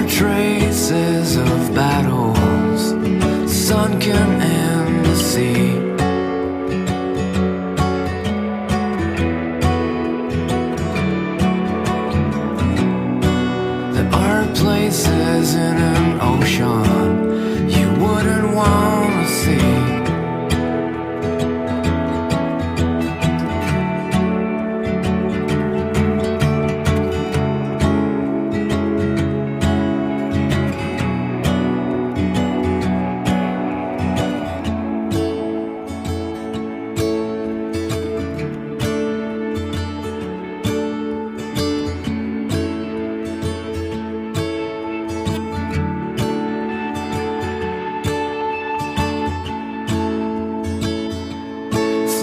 traces of battles sunken in the sea. There are places in an ocean you wouldn't want to see.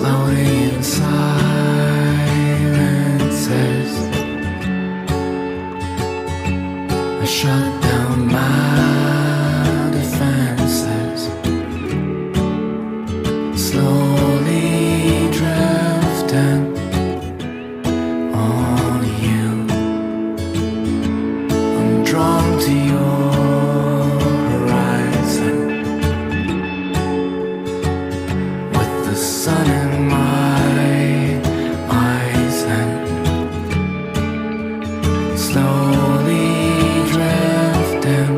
Floating in silences, I shut down my defenses, slowly drifting on you. I'm drawn to your horizon, with the sun in my eyes, and slowly drifting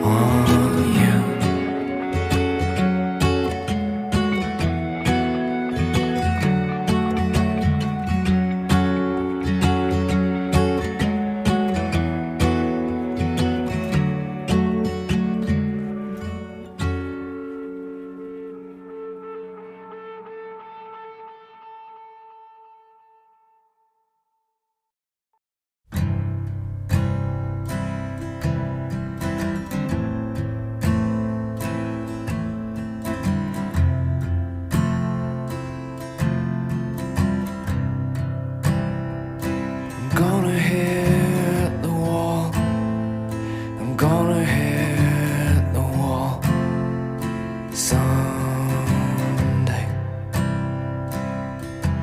on you. I'm gonna hit the wall. I'm gonna hit the wall someday.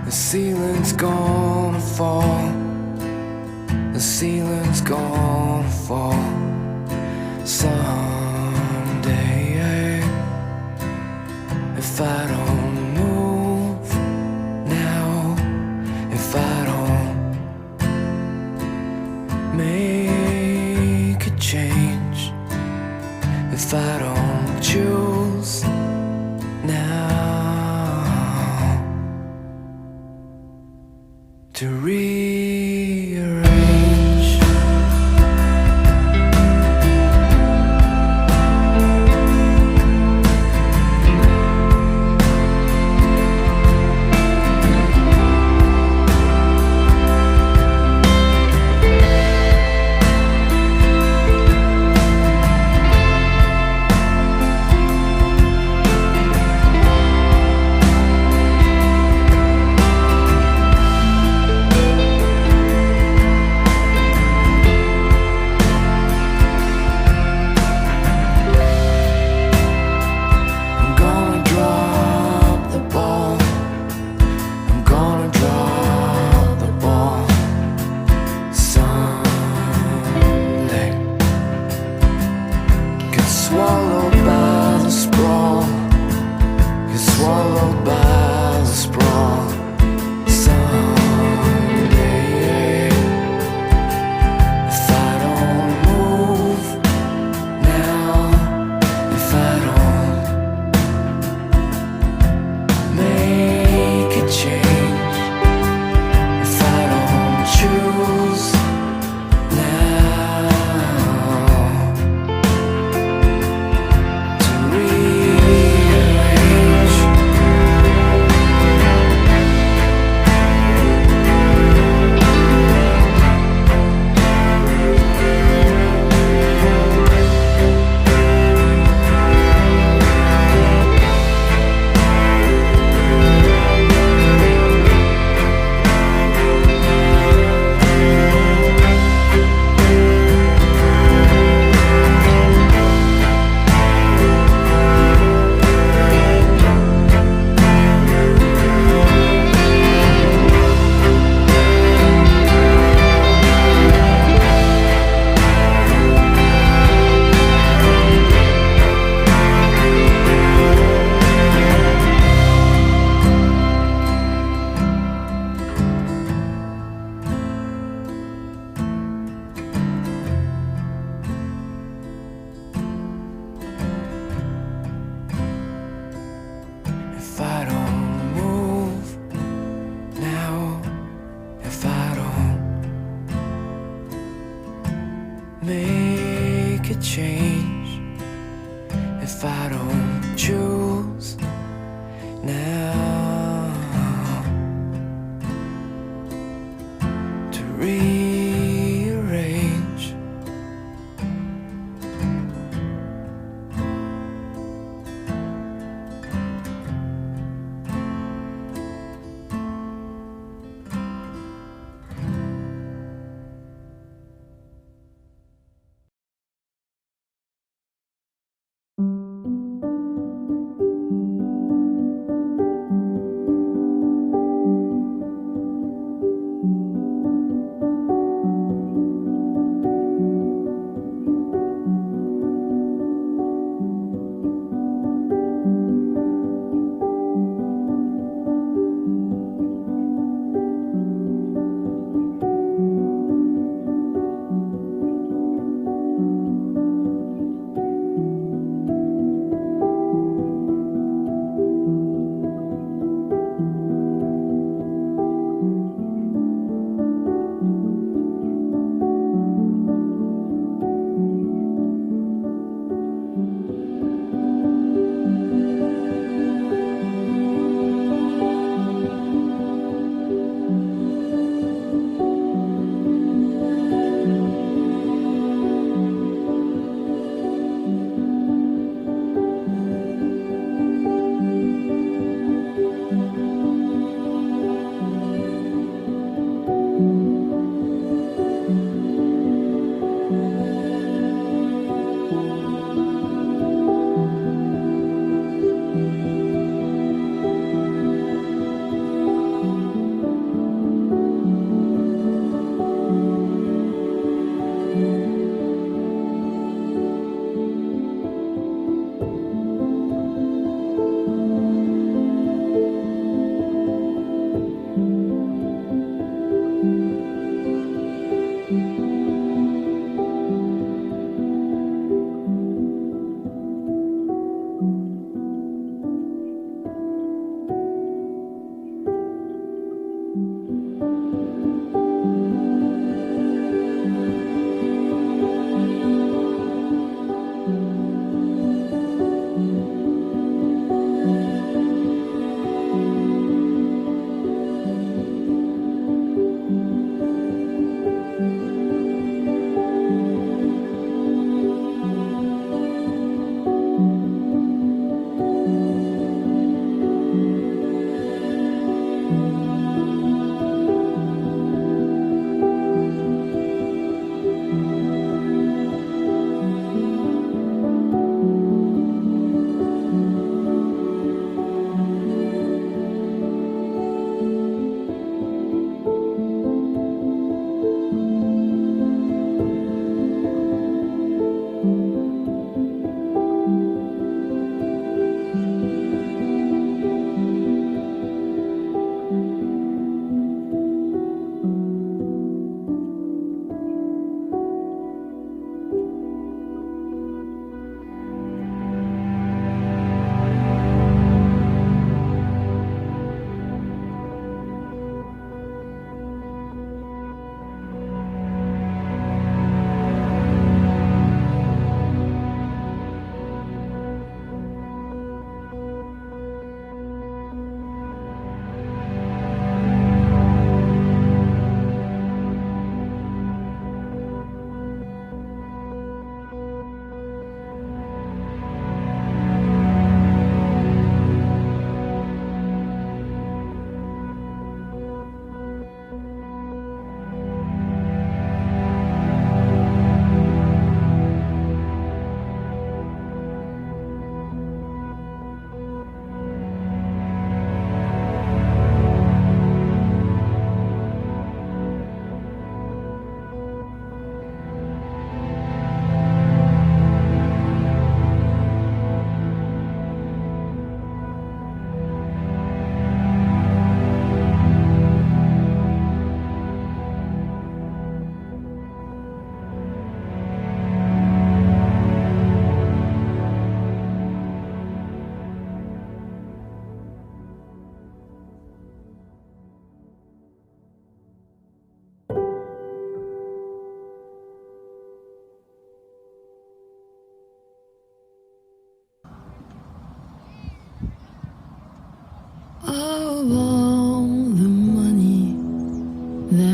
The ceiling's gonna fall. The ceiling's gonna fall someday. If I don't move now, if I don't make a change, if I don't choose now to rearrange. make a change if I don't choose now to rearrange.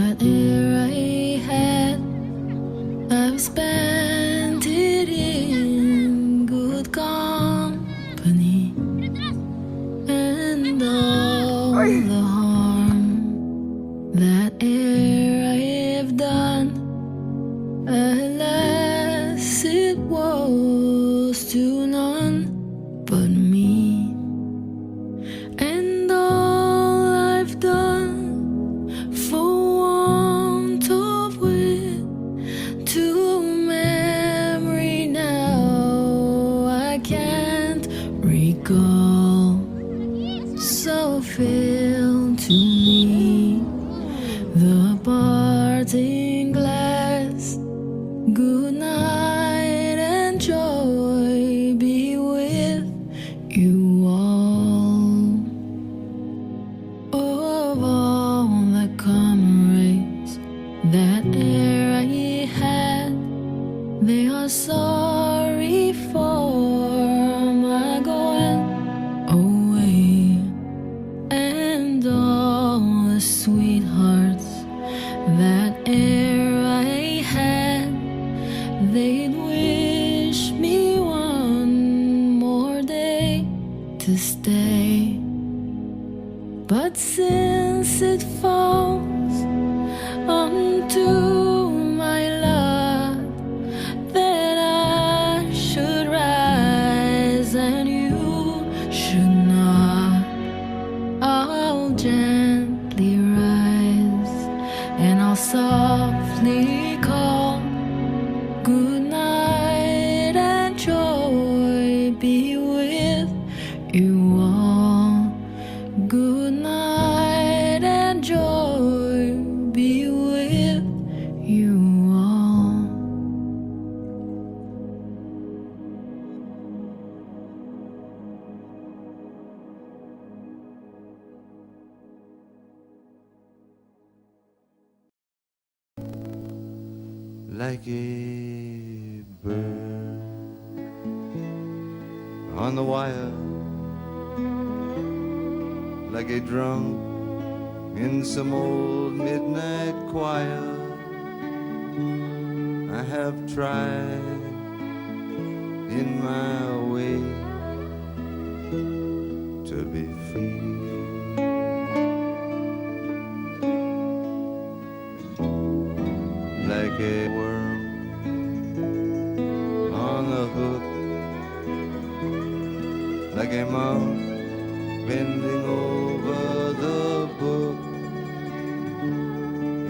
Whatever I had, I've spent it in good company, and all the harm that I've done, alas, it was to none but me. And all I've done for want of wit to memory now I can't recall. So fill to me the parting glass. Good night and joy be with you all. Of all the comrades that e'er I had, they are sorry for my going away. And all the sweethearts that e'er I had, they'd wish me one more day to stay. But since it falls unto my lot that I should rise and you should not, I'll gently rise and I'll softly call. Good night and joy be with you all. Good night and joy be with you all. Like a bird on the wire, like a drunk in some old midnight choir. I have tried in my way to be free. Like a worm on the hook, like a monk bending over the book.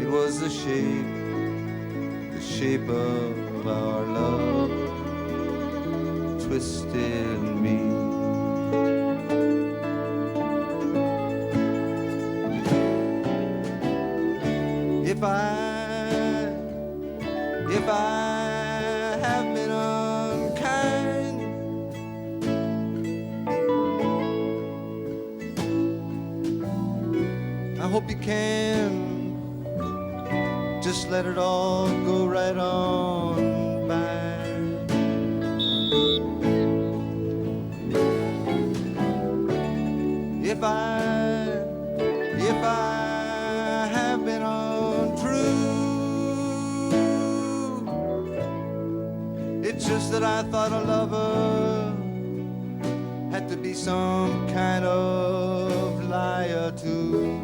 It was the shape of our love twisted me. If I have been unkind, I hope you can just let it all go right on by. If I have been untrue, it's just that I thought a lover had to be some kind of liar too.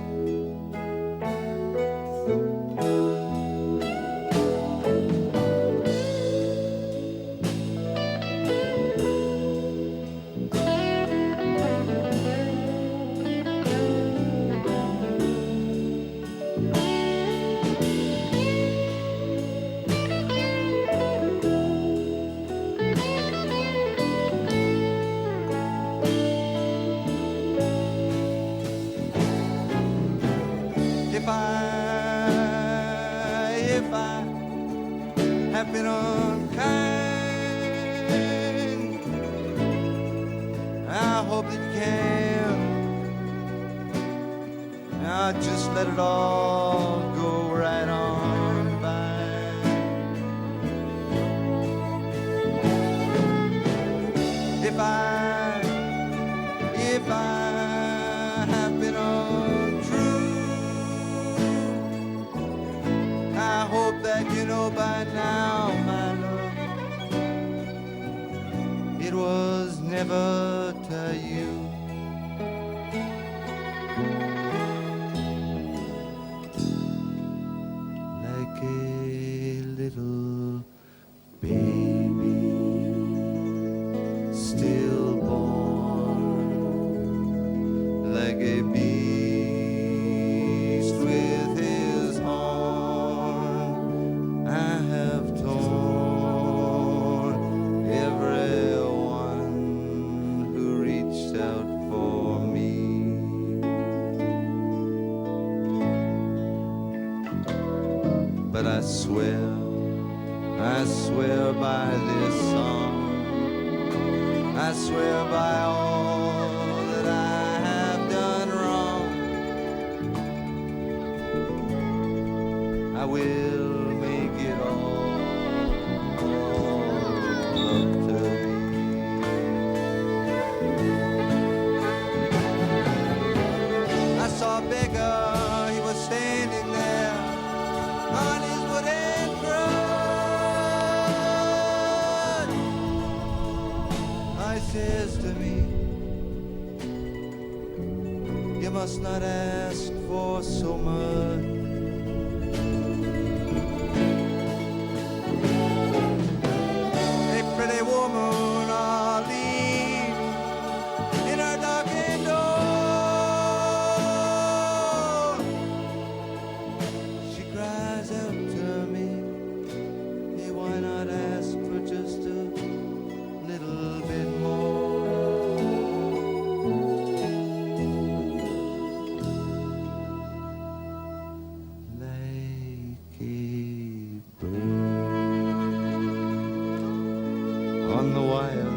If I have been unkind, I hope that you can now just let it all go right on by. If I have been untrue, right, you know by now, my love, it was never to you. Like a little baby stillborn, like a beast with his horn, I have torn everyone who reached out for me. But I swear by this song, I swear by all that I have done wrong, I will make it all up to thee. I saw a beggar, he was standing there on his wooden cross. I says to me, you must not ask for so much. A pretty woman, Arlene, in her darkened door, she cries out to me, hey, why not ask for just a little bit more? Like a bird on the wire,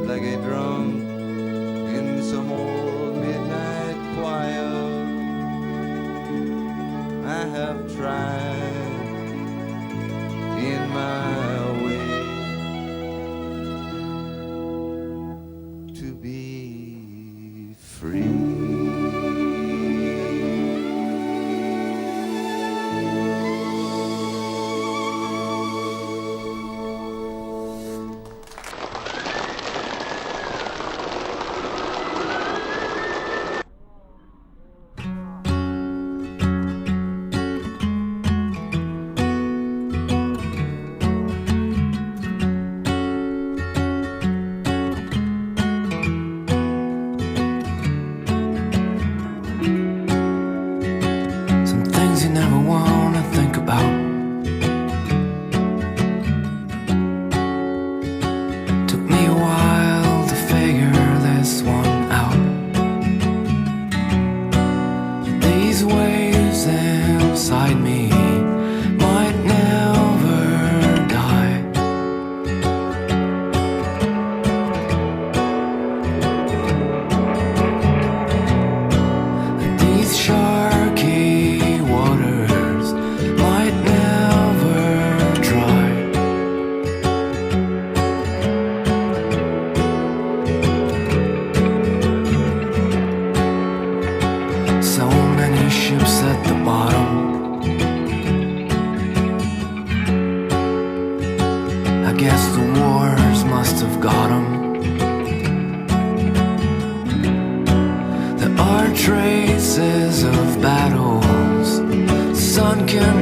like a drum in some old midnight choir, I have tried in my way to be free. Some things you never wanna think about. Took me a while to figure this one out. These waves inside me might never die. These sharky waters might never dry. So many ships at the bottom, I guess the wars must have got 'em. There are traces of battles sunken